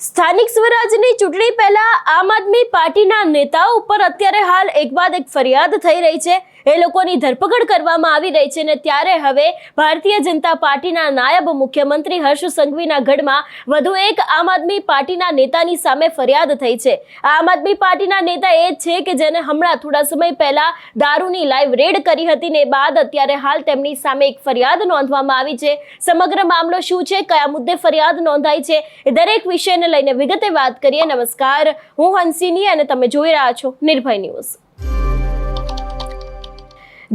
સ્થાનિક સ્વરાજની ચૂંટણી પહેલા આમ આદમી પાર્ટીના નેતાઓ ઉપર અત્યારે હાલ એક બાદ એક ફરિયાદ થઈ રહી છે। એ લોકોની ધરપકડ કરવામાં આવી રહી છે ને ત્યારે હવે ભારતીય જનતા પાર્ટીના નાયબ મુખ્યમંત્રી હર્ષ સંઘવીના ગઢમાં વધુ એક આમ આદમી પાર્ટીના નેતાની સામે ફરિયાદ થઈ છે। આમ આદમી પાર્ટીના નેતા એ છે કે જેને હમણાં થોડા સમય પહેલા દારૂની લાઈવ રેડ કરી હતી ને બાદ અત્યારે હાલ તેમની સામે એક ફરિયાદ નોંધવામાં આવી છે। સમગ્ર મામલો શું છે, કયા મુદ્દે ફરિયાદ નોંધાઈ છે, એ દરેક વિષયને લઈને વિગતે વાત કરીએ। નમસ્કાર, હું હંસિની અને તમે જોઈ રહ્યા છો નિર્ભય ન્યૂઝ।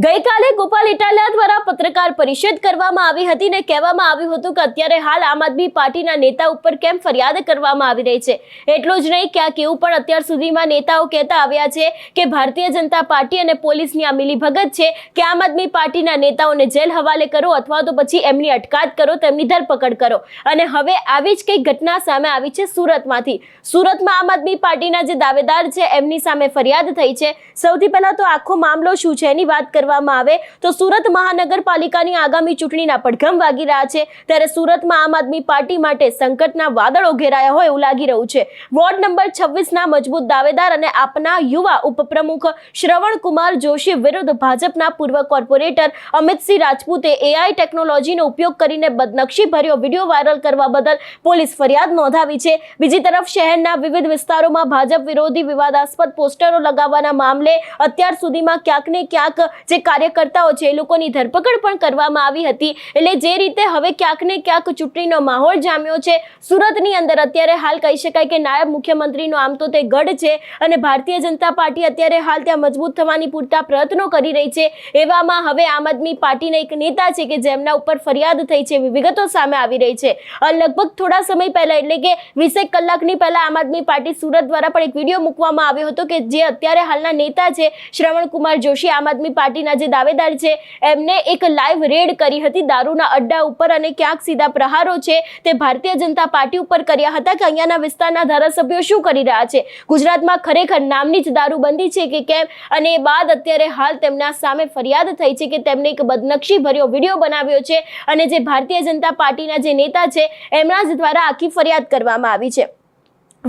ગઈકાલે ગોપાલ ઇટાલિયા દ્વારા પત્રકાર પરિષદ કરવામાં આવી હતી ને કહેવામાં આવ્યું હતું કે અત્યારે હાલ આમ આદમી પાર્ટીના નેતા ઉપર કેમ ફરિયાદ કરવામાં આવી રહી છે। એટલું જ નહીં, ક્યાંક એવું પણ અત્યાર સુધીમાં નેતાઓ કહેતા આવ્યા છે કે ભારતીય જનતા પાર્ટી અને પોલીસની આ મિલીભગત છે કે આમ આદમી પાર્ટીના નેતાઓને જેલ હવાલે કરો અથવા તો પછી એમની અટકાયત કરો, તેમની ધરપકડ કરો। અને હવે આવી જ કઈ ઘટના સામે આવી છે સુરતમાંથી। સુરતમાં આમ આદમી પાર્ટીના જે દાવેદાર છે એમની સામે ફરિયાદ થઈ છે। સૌથી પહેલા તો આખો મામલો શું છે એની વાત કરવામાં આવે તો સુરત મહાનગરપાલિકાની આગામી ચૂંટણીના પડઘમ વાગી રહ્યા છે ત્યારે સુરતમાં આમ આદમી પાર્ટી માટે સંકટના વાદળો ઘેરાયા હોય એવું લાગી રહ્યું છે। વોર્ડ નંબર 26ના મજબૂત દાવેદાર અને આપના યુવા ઉપપ્રમુખ શ્રવણ કુમાર જોશી વિરુદ્ધ ભાજપના પૂર્વ કોર્પોરેટર અમિતસિંહ રાજપૂતે એઆઈ ટેકનોલોજીનો ઉપયોગ કરીને બદનક્ષી ભર્યો વિડીયો વાયરલ કરવા બદલ પોલીસ ફરિયાદ નોંધાવી છે। બીજી તરફ શહેરના વિવિધ વિસ્તારોમાં ભાજપ વિરોધી વિવાદાસ્પદ પોસ્ટરો લગાવવાના મામલે અત્યાર સુધીમાં ક્યાંક ને ક્યાંક જે કાર્યકર્તાઓ છે એ લોકોની ધરપકડ પણ કરવામાં આવી હતી। એટલે જે રીતે હવે ક્યાંક ને ક્યાંક ચૂંટણીનો માહોલ જામ્યો છે સુરતની અંદર। અત્યારે હાલ કહી શકાય કે નાયબ મુખ્યમંત્રીનો આમ તો તે ગઢ છે અને ભારતીય જનતા પાર્ટી અત્યારે હાલ ત્યાં મજબૂત થવાની પૂરતા પ્રયત્નો કરી રહી છે। એવામાં હવે આમ આદમી પાર્ટીના એક નેતા છે કે જેમના ઉપર ફરિયાદ થઈ છે એવી વિગતો સામે આવી રહી છે। લગભગ થોડા સમય પહેલા એટલે કે 20 કલાકની પહેલા આમ આદમી પાર્ટી સુરત દ્વારા પણ એક વિડીયો મૂકવામાં આવ્યો હતો કે જે અત્યારે હાલના નેતા છે શ્રવણ કુમાર જોશી આમ આદમી પાર્ટીના જે દાવેદાર છે એમને એક લાઈવ રેડ કરી હતી દારૂના અડ્ડા ઉપર અને ક્યાંક સીધા પ્રહારો છે તે ભારતીય જનતા પાર્ટી ઉપર કર્યા હતા કે અહીંયાના વિસ્તારના ધારાસભ્યો શું કરી રહ્યા છે, ગુજરાતમાં ખરેખર નામની જ દારૂબંધી છે કે કેમ। અને એ બાદ અત્યારે હાલ તેમના સામે ફરિયાદ થઈ છે કે તેમને એક બદનક્ષી ભર્યો વિડીયો બનાવ્યો છે અને જે ભારતીય જનતા પાર્ટીના જે નેતા છે એમના જ દ્વારા આખી ફરિયાદ કરવામાં આવી છે।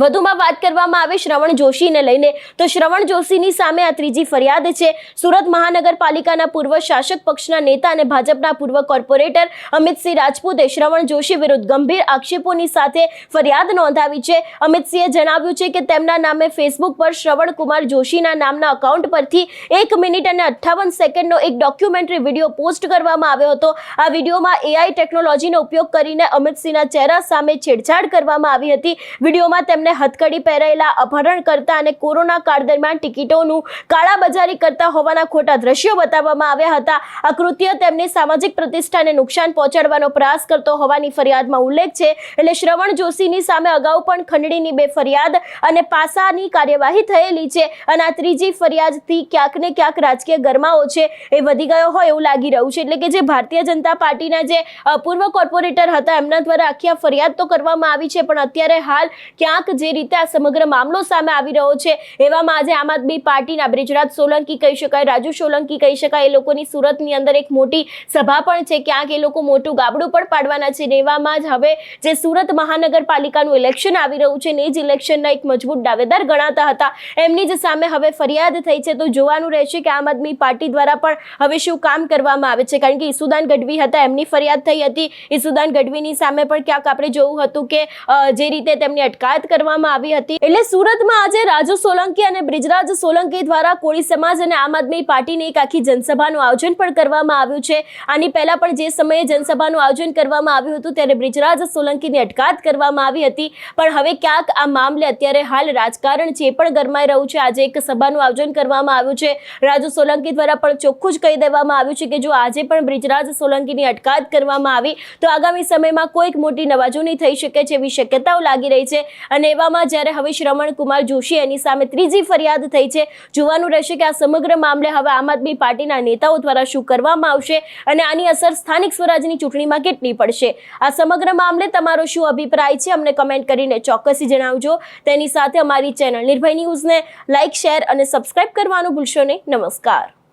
વધુમાં વાત કરવામાં આવે શ્રવણ જોશીને લઈને તો શ્રવણ જોશીની સામે આ ત્રીજી ફરિયાદ છે। સુરત મહાનગરપાલિકાના પૂર્વ શાસક પક્ષના નેતા અને ભાજપના પૂર્વ કોર્પોરેટર અમિતસિંહ રાજપૂતે શ્રવણ જોશી વિરુદ્ધ ગંભીર આક્ષેપોની સાથે ફરિયાદ નોંધાવી છે। અમિતસિંહે જણાવ્યું છે કે તેમના નામે ફેસબુક પર શ્રવણ કુમાર જોશીના નામના અકાઉન્ટ પરથી 1 મિનિટ અને 58 સેકન્ડનો એક ડોક્યુમેન્ટરી વિડીયો પોસ્ટ કરવામાં આવ્યો હતો। આ વિડીયોમાં એઆઈ ટેકનોલોજીનો ઉપયોગ કરીને અમિતસિંહના ચહેરા સામે છેડછાડ કરવામાં આવી હતી। વિડીયોમાં હથકડી પહેરેલા, અપહરણ કરતા અને કોરોના કાળ દરમિયાન ટિકિટોનું કાળાબજારી કરતા હોવાના ખોટા દ્રશ્યો બતાવવામાં આવ્યા હતા। આ કૃત્ય તેમની સામાજિક પ્રતિષ્ઠાને નુકસાન પહોંચાડવાનો પ્રયાસ કરતો હોવાની ફરિયાદમાં ઉલ્લેખ છે। એટલે શ્રવણ જોશીની સામે અગાઉ પણ ખંડણીની 2 ફરિયાદ અને પાસાની કાર્યવાહી થયેલી છે અને આ ત્રીજી ફરિયાદથી ક્યાંક ને ક્યાંક રાજકીય ગરમાવો છે એ વધી ગયો હોય એવું લાગી રહ્યું છે। એટલે કે જે ભારતીય જનતા પાર્ટીના જે પૂર્વ કોર્પોરેટર હતા એમના દ્વારા આખી ફરિયાદ તો કરવામાં આવી છે પણ અત્યારે હાલ ક્યાંક જે રીતે આ સમગ્ર મામલો સામે આવી રહ્યો છે એવામાં આજે આમ આદમી પાર્ટીના બ્રિજરાજ સોલંકી કહી શકાય, રાજુ સોલંકી કહી શકાય, એ લોકોની સુરતની અંદર એક મોટી સભા પણ છે। ક્યાંક એ લોકો મોટું ગાબડું પણ પાડવાના છે। એવામાં જ હવે જે સુરત મહાનગરપાલિકાનું ઇલેક્શન આવી રહ્યું છે ને જ ઇલેક્શનના એક મજબૂત દાવેદાર ગણાતા હતા એમની જ સામે હવે ફરિયાદ થઈ છે। તો જોવાનું રહેશે કે આમ આદમી પાર્ટી દ્વારા પણ હવે શું કામ કરવામાં આવે છે, કારણ કે ઈસુદાન ગઢવી હતા એમની ફરિયાદ થઈ હતી। ઈસુદાન ગઢવીની સામે પણ ક્યાંક આપણે જોયું હતું કે જે રીતે તેમની અટકાયત કરવામાં આવી હતી। એટલે સુરતમાં આજે રાજુ સોલંકી અને બ્રિજરાજ સોલંકી દ્વારા કોળી સમાજ અને આમ આદમી પાર્ટીની એક આખી જનસભાનું આયોજન પણ કરવામાં આવ્યું છે। આની પહેલા પણ જે સમયે જનસભાનું આયોજન કરવામાં આવ્યું હતું ત્યારે બ્રિજરાજ સોલંકીની અટકાયત કરવામાં આવી હતી પણ હવે ક્યાંક આ મામલે અત્યારે હાલ રાજકારણ છે પણ ગરમાઈ રહ્યું છે। આજે એક સભાનું આયોજન કરવામાં આવ્યું છે। રાજુ સોલંકી દ્વારા પણ ચોખ્ખું જ કહી દેવામાં આવ્યું છે કે જો આજે પણ બ્રિજરાજ સોલંકીની અટકાયત કરવામાં આવી તો આગામી સમયમાં કોઈક મોટી નવાજૂની થઈ શકે છે એવી શક્યતાઓ લાગી રહી છે। અને એવામાં જ્યારે હવે શ્રવણ કુમાર જોશી એની સામે ત્રીજી ફરિયાદ થઈ છે। જોવાનું રહેશે કે આ સમગ્ર મામલે હવે આમ આદમી પાર્ટીના નેતાઓ દ્વારા શું કરવામાં આવશે અને આની અસર સ્થાનિક સ્વરાજની ચૂંટણીમાં કેટલી પડશે। આ સમગ્ર મામલે તમારો શું અભિપ્રાય છે અમને કમેન્ટ કરીને ચોક્કસથી જણાવજો। તેની સાથે અમારી ચેનલ નિર્ભય ન્યૂઝને લાઇક, શેર અને સબસ્ક્રાઇબ કરવાનું ભૂલશો નહીં। નમસ્કાર।